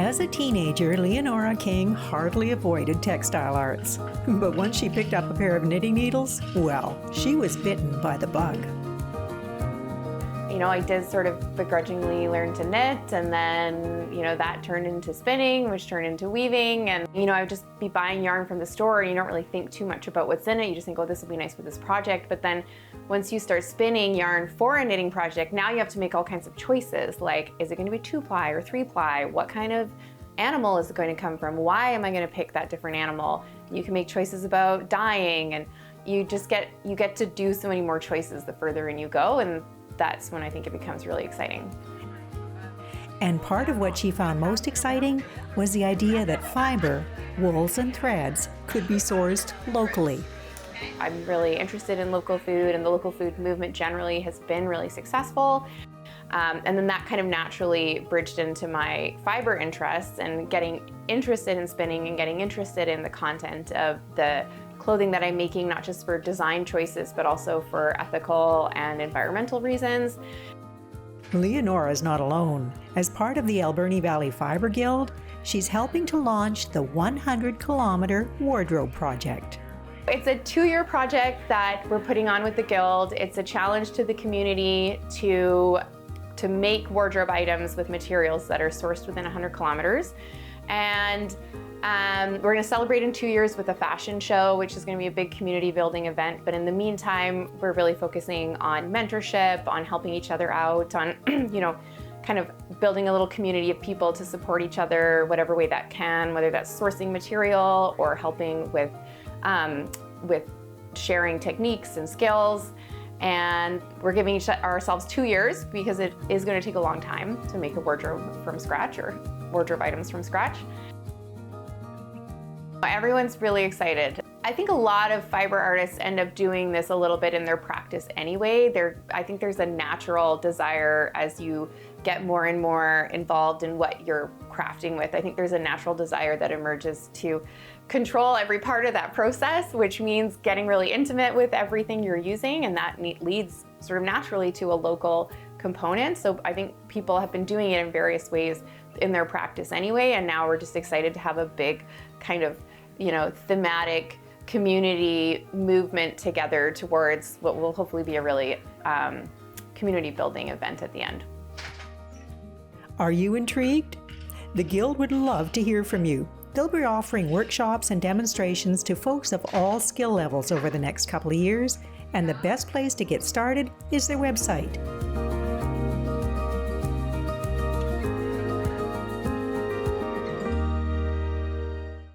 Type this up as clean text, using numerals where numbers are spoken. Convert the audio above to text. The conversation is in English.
As a teenager, Leonora King hardly avoided textile arts. But once she picked up a pair of knitting needles, well, she was bitten by the bug. I did sort of begrudgingly learn to knit, and then, that turned into spinning, which turned into weaving. And, I would just be buying yarn from the store, and you don't really think too much about what's in it. You just think, oh, this will be nice for this project. But then once you start spinning yarn for a knitting project, now you have to make all kinds of choices. Like, is it going to be 2-ply or 3-ply? What kind of animal is it going to come from? Why am I going to pick that different animal? You can make choices about dyeing, and you get to do so many more choices the further in you go. And that's when I think it becomes really exciting. And part of what she found most exciting was the idea that fiber, wools and threads could be sourced locally. I'm really interested in local food, and the local food movement generally has been really successful. And then that kind of naturally bridged into my fiber interests and getting interested in spinning and getting interested in the content of the clothing that I'm making, not just for design choices, but also for ethical and environmental reasons. Leonora is not alone. As part of the Alberni Valley Fibre Guild, she's helping to launch the 100-kilometer wardrobe project. It's a 2-year project that we're putting on with the Guild. It's a challenge to the community to make wardrobe items with materials that are sourced within 100 kilometers. And we're going to celebrate in 2 years with a fashion show, which is going to be a big community building event. But in the meantime, we're really focusing on mentorship, on helping each other out, on kind of building a little community of people to support each other, whatever way that can, whether that's sourcing material or helping with sharing techniques and skills. And we're giving ourselves 2 years because it is going to take a long time to make a wardrobe from scratch or wardrobe items from scratch. Everyone's really excited. I think a lot of fiber artists end up doing this a little bit in their practice anyway. I think there's a natural desire as you get more and more involved in what you're crafting with. I think there's a natural desire that emerges to control every part of that process, which means getting really intimate with everything you're using, and that leads sort of naturally to a local component. So I think people have been doing it in various ways in their practice anyway, and now we're just excited to have a big kind of, thematic community movement together towards what will hopefully be a really community building event at the end. Are you intrigued? The Guild would love to hear from you. They'll be offering workshops and demonstrations to folks of all skill levels over the next couple of years, and the best place to get started is their website,